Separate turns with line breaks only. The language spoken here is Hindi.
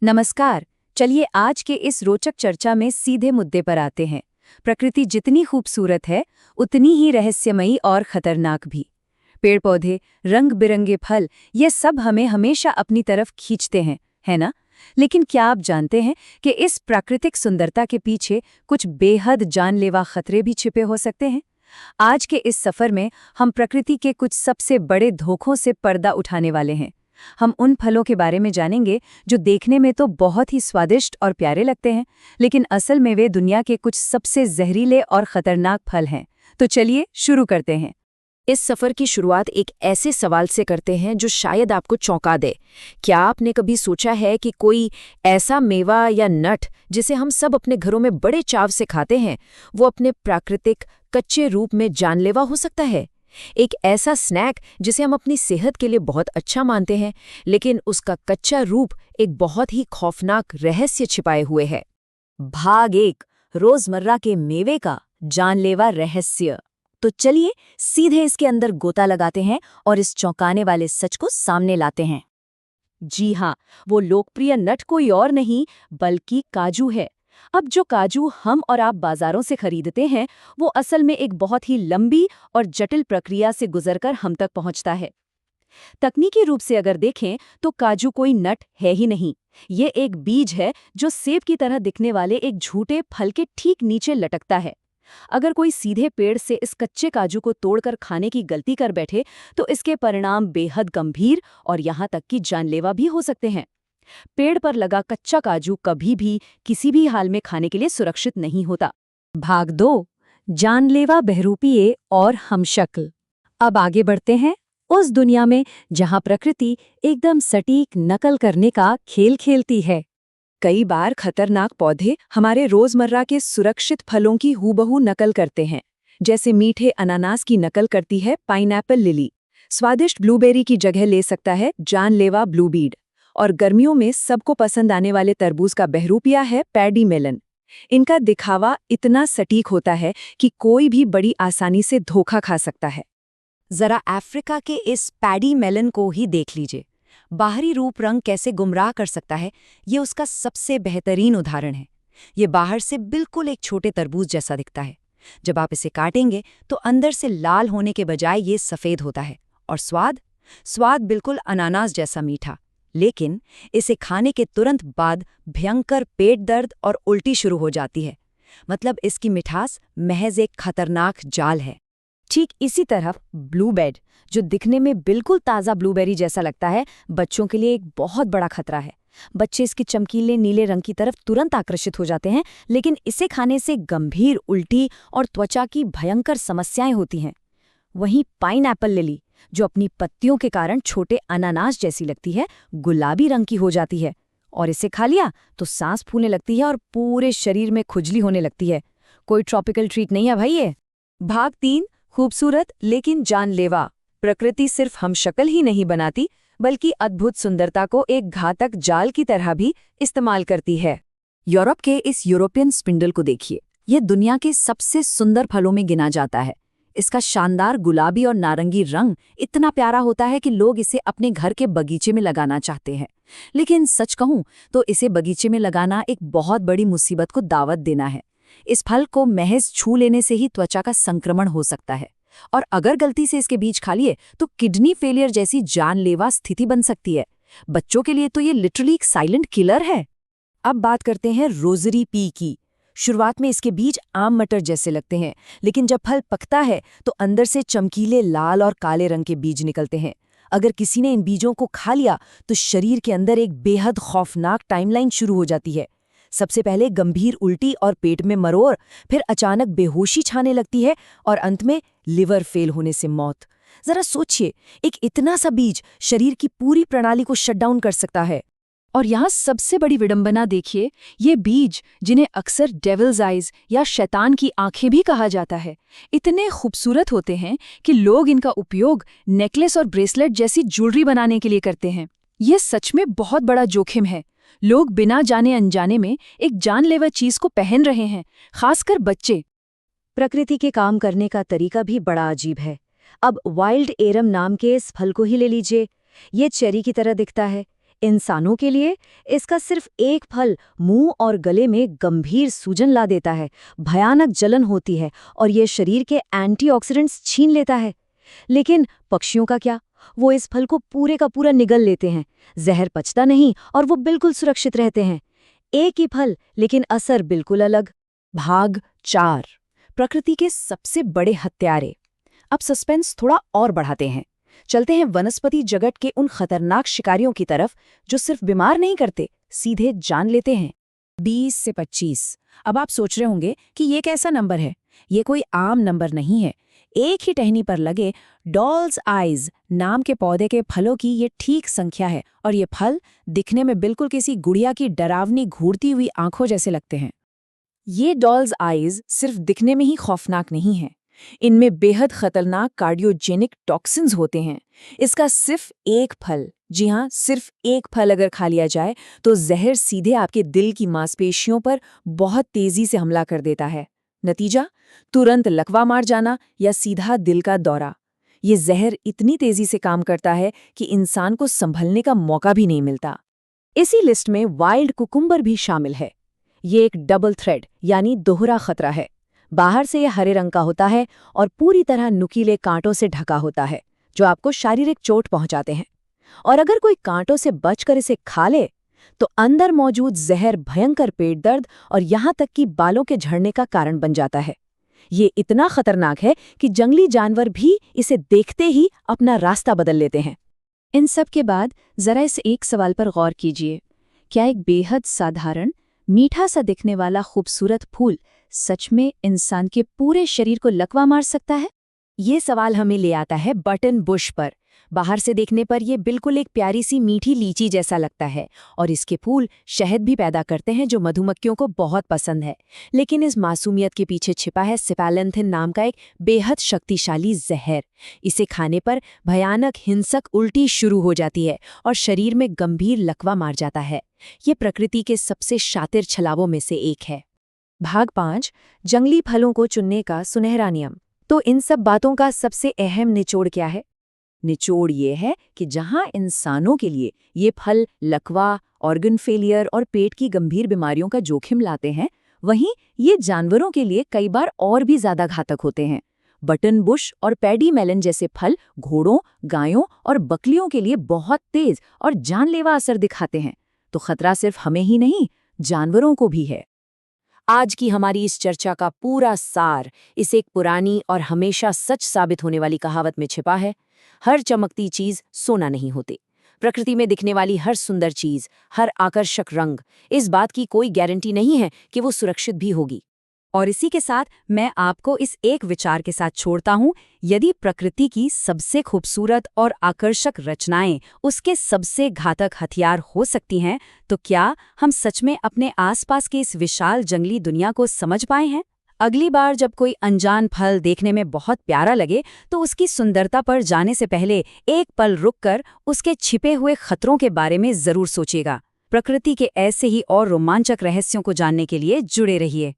नमस्कार। चलिए आज के इस रोचक चर्चा में सीधे मुद्दे पर आते हैं। प्रकृति जितनी खूबसूरत है उतनी ही रहस्यमयी और खतरनाक भी। पेड़ पौधे, रंग बिरंगे फल, ये सब हमें हमेशा अपनी तरफ खींचते हैं, है ना? लेकिन क्या आप जानते हैं कि इस प्राकृतिक सुंदरता के पीछे कुछ बेहद जानलेवा खतरे भी छिपे हो सकते हैं? आज के इस सफर में हम प्रकृति के कुछ सबसे बड़े धोखों से पर्दा उठाने वाले हैं। हम उन फलों के बारे में जानेंगे जो देखने में तो बहुत ही स्वादिष्ट और प्यारे लगते हैं, लेकिन असल में वे दुनिया के कुछ सबसे जहरीले और खतरनाक फल हैं। तो चलिए शुरू करते हैं।
इस सफर की शुरुआत एक ऐसे सवाल से करते हैं जो शायद आपको चौंका दे। क्या आपने कभी सोचा है कि कोई ऐसा मेवा या नट जिसे हम सब अपने घरों में बड़े चाव से खाते हैं, वो अपने प्राकृतिक कच्चे रूप में जानलेवा हो सकता है? एक ऐसा स्नैक जिसे हम अपनी सेहत के लिए बहुत अच्छा मानते हैं, लेकिन उसका कच्चा रूप एक बहुत ही खौफनाक रहस्य छिपाए हुए है।
भाग 1, रोजमर्रा के मेवे का जानलेवा रहस्य। तो चलिए सीधे इसके अंदर गोता लगाते हैं और इस चौंकाने वाले सच को सामने लाते हैं। जी हाँ, वो लोकप्रिय नट कोई और नहीं बल्कि काजू है। अब जो काजू हम और आप बाजारों से खरीदते हैं, वो असल में एक बहुत ही लंबी और जटिल प्रक्रिया से गुजरकर हम तक पहुंचता है। तकनीकी रूप से अगर देखें तो काजू कोई नट है ही नहीं। ये एक बीज है जो सेब की तरह दिखने वाले एक झूठे फल के ठीक नीचे लटकता है। अगर कोई सीधे पेड़ से इस कच्चे काजू को तोड़कर खाने की गलती कर बैठे तो इसके परिणाम बेहद गंभीर और यहाँ तक कि जानलेवा भी हो सकते हैं। पेड़ पर लगा कच्चा काजू कभी भी किसी भी हाल में खाने के लिए सुरक्षित नहीं होता। भाग 2, जानलेवा बहरूपीय और हमशक्ल। अब आगे बढ़ते हैं उस दुनिया में जहां प्रकृति एकदम सटीक नकल करने का खेल खेलती है। कई बार खतरनाक पौधे हमारे रोजमर्रा के सुरक्षित फलों की हूबहू नकल करते हैं। जैसे मीठे अनानास की नकल करती है पाइनएप्पल लिली, स्वादिष्ट ब्लूबेरी की जगह ले सकता है जानलेवा ब्लूबीड, और गर्मियों में सबको पसंद आने वाले तरबूज का बहरूपिया है पैडी मेलन। इनका दिखावा इतना सटीक होता है कि कोई भी बड़ी आसानी से धोखा खा सकता है। जरा अफ्रीका के इस पैडी मेलन को ही देख लीजिए। बाहरी रूप रंग कैसे गुमराह कर सकता है, ये उसका सबसे बेहतरीन उदाहरण है। ये बाहर से बिल्कुल एक छोटे तरबूज जैसा दिखता है। जब आप इसे काटेंगे तो अंदर से लाल होने के बजाय ये सफ़ेद होता है। और स्वाद बिल्कुल अनानास जैसा मीठा। लेकिन इसे खाने के तुरंत बाद भयंकर पेट दर्द और उल्टी शुरू हो जाती है। मतलब इसकी मिठास महज एक खतरनाक जाल है। ठीक इसी तरह ब्लूबेरी, जो दिखने में बिल्कुल ताज़ा ब्लूबेरी जैसा लगता है, बच्चों के लिए एक बहुत बड़ा खतरा है। बच्चे इसके चमकीले नीले रंग की तरफ तुरंत आकर्षित हो जाते हैं, लेकिन इसे खाने से गंभीर उल्टी और त्वचा की भयंकर समस्याएं होती हैं। वहीं पाइनएप्पल लिली, जो अपनी पत्तियों के कारण छोटे अनानास जैसी लगती है, गुलाबी रंग की हो जाती है, और इसे खा लिया तो सांस फूलने लगती है और पूरे शरीर में खुजली होने लगती है। कोई ट्रॉपिकल ट्रीट नहीं है भाई ये। भाग 3, खूबसूरत लेकिन जानलेवा। प्रकृति सिर्फ हम शक्ल ही नहीं बनाती, बल्कि अद्भुत सुंदरता को एक घातक जाल की तरह भी इस्तेमाल करती है। यूरोप के इस यूरोपियन स्पिंडल को देखिए। यह दुनिया के सबसे सुंदर फलों में गिना जाता है। इसका शानदार गुलाबी और नारंगी रंग इतना प्यारा होता है कि लोग इसे अपने घर के बगीचे में लगाना चाहते हैं। लेकिन सच कहूं तो इसे बगीचे में लगाना एक बहुत बड़ी मुसीबत को दावत देना है। इस फल को महज छू लेने से ही त्वचा का संक्रमण हो सकता है, और अगर गलती से इसके बीज खा लिए तो किडनी फेलियर जैसी जानलेवा स्थिति बन सकती है। बच्चों के लिए तो ये लिटरली एक साइलेंट किलर है। अब बात करते हैं रोजरी पी की। शुरुआत में इसके बीज आम मटर जैसे लगते हैं, लेकिन जब फल पकता है तो अंदर से चमकीले लाल और काले रंग के बीज निकलते हैं। अगर किसी ने इन बीजों को खा लिया तो शरीर के अंदर एक बेहद खौफनाक टाइमलाइन शुरू हो जाती है। सबसे पहले गंभीर उल्टी और पेट में मरोड़, फिर अचानक बेहोशी छाने लगती है, और अंत में लिवर फेल होने से मौत। जरा सोचिए, एक इतना सा बीज शरीर की पूरी प्रणाली को शटडाउन कर सकता है। और यहाँ सबसे बड़ी विडंबना देखिए, ये बीज, जिन्हें अक्सर डेविल्स आइज या शैतान की आंखें भी कहा जाता है, इतने खूबसूरत होते हैं कि लोग इनका उपयोग नेकलेस और ब्रेसलेट जैसी ज्वेलरी बनाने के लिए करते हैं। ये सच में बहुत बड़ा जोखिम है। लोग बिना जाने अनजाने में एक जानलेवा चीज को पहन रहे हैं, खासकर बच्चे। प्रकृति के काम करने का तरीका भी बड़ा अजीब है। अब वाइल्ड एरम नाम के इस फल को ही ले लीजिए। ये चेरी की तरह दिखता है, इंसानों के लिए इसका सिर्फ एक फल मुंह और गले में गंभीर सूजन ला देता है, भयानक जलन होती है और ये शरीर के एंटीऑक्सीडेंट्स छीन लेता है। लेकिन पक्षियों का क्या? वो इस फल को पूरे का पूरा निगल लेते हैं, जहर पचता नहीं और वो बिल्कुल सुरक्षित रहते हैं। एक ही फल, लेकिन असर बिल्कुल अलग।
भाग 4, प्रकृति के सबसे बड़े हत्यारे। अब सस्पेंस थोड़ा और बढ़ाते हैं। चलते हैं वनस्पति जगत के उन खतरनाक शिकारियों की तरफ जो सिर्फ बीमार नहीं करते, सीधे जान लेते हैं। 20 से 25। अब आप सोच रहे होंगे कि ये कैसा नंबर है? ये कोई आम नंबर नहीं है। एक ही टहनी पर लगे डॉल्स आइज नाम के पौधे के फलों की ये ठीक संख्या है, और ये फल दिखने में बिल्कुल किसी गुड़िया की डरावनी घूरती हुई आंखों जैसे लगते हैं। ये डॉल्स आइज सिर्फ दिखने में ही खौफनाक नहीं है, इनमें बेहद खतरनाक कार्डियोजेनिक टॉक्सिन्स होते हैं। इसका सिर्फ एक फल, जी हाँ, सिर्फ एक फल अगर खा लिया जाए तो जहर सीधे आपके दिल की मांसपेशियों पर बहुत तेजी से हमला कर देता है। नतीजा, तुरंत लकवा मार जाना या सीधा दिल का दौरा। ये जहर इतनी तेजी से काम करता है कि इंसान को संभलने का मौका भी नहीं मिलता। इसी लिस्ट में वाइल्ड कुकुम्बर भी शामिल है। ये एक डबल थ्रेड यानी दोहरा खतरा है। बाहर से यह हरे रंग का होता है और पूरी तरह नुकीले कांटों से ढका होता है, जो आपको शारीरिक चोट पहुंचाते हैं। और अगर कोई कांटों से बचकर इसे खा ले तो अंदर मौजूद जहर भयंकर पेट दर्द और यहां तक कि बालों के झड़ने का कारण बन जाता है। ये इतना खतरनाक है कि जंगली जानवर भी इसे देखते ही अपना रास्ता बदल लेते हैं। इन सब के बाद जरा इस एक सवाल पर गौर कीजिए, क्या एक बेहद साधारण मीठा सा दिखने वाला खूबसूरत फूल सच में इंसान के पूरे शरीर को लकवा मार सकता है? ये सवाल हमें ले आता है बटन बुश पर। बाहर से देखने पर यह बिल्कुल एक प्यारी सी मीठी लीची जैसा लगता है और इसके फूल शहद भी पैदा करते हैं जो मधुमक्खियों को बहुत पसंद है। लेकिन इस मासूमियत के पीछे छिपा है सिफालेंथिन नाम का एक बेहद शक्तिशाली जहर। इसे खाने पर भयानक हिंसक उल्टी शुरू हो जाती है और शरीर में गंभीर लकवा मार जाता है। ये प्रकृति के सबसे शातिर छलावों में से एक है। भाग 5, जंगली फलों को चुनने का सुनहरा नियम। तो इन सब बातों का सबसे अहम निचोड़ क्या है? निचोड़ ये है कि जहां इंसानों के लिए ये फल लकवा, ऑर्गन फेलियर और पेट की गंभीर बीमारियों का जोखिम लाते हैं, वहीं ये जानवरों के लिए कई बार और भी ज्यादा घातक होते हैं। बटन बुश और पैडी मेलन जैसे फल घोड़ों, गायों और बकरियों के लिए बहुत तेज और जानलेवा असर दिखाते हैं। तो खतरा सिर्फ हमें ही नहीं, जानवरों को भी है। आज की हमारी इस चर्चा का पूरा सार इस एक पुरानी और हमेशा सच साबित होने वाली कहावत में छिपा है। हर चमकती चीज सोना नहीं होती। प्रकृति में दिखने वाली हर सुंदर चीज, हर आकर्षक रंग, इस बात की कोई गारंटी नहीं है कि वो सुरक्षित भी होगी। और इसी के साथ मैं आपको इस एक विचार के साथ छोड़ता हूँ, यदि प्रकृति की सबसे खूबसूरत और आकर्षक रचनाएं उसके सबसे घातक हथियार हो सकती हैं, तो क्या हम सच में अपने आसपास के इस विशाल जंगली दुनिया को समझ पाए हैं? अगली बार जब कोई अनजान फल देखने में बहुत प्यारा लगे, तो उसकी सुंदरता पर जाने से पहले एक पल रुककर उसके छिपे हुए खतरों के बारे में जरूर सोचिएगा। प्रकृति के ऐसे ही और रोमांचक रहस्यों को जानने के लिए जुड़े रहिए।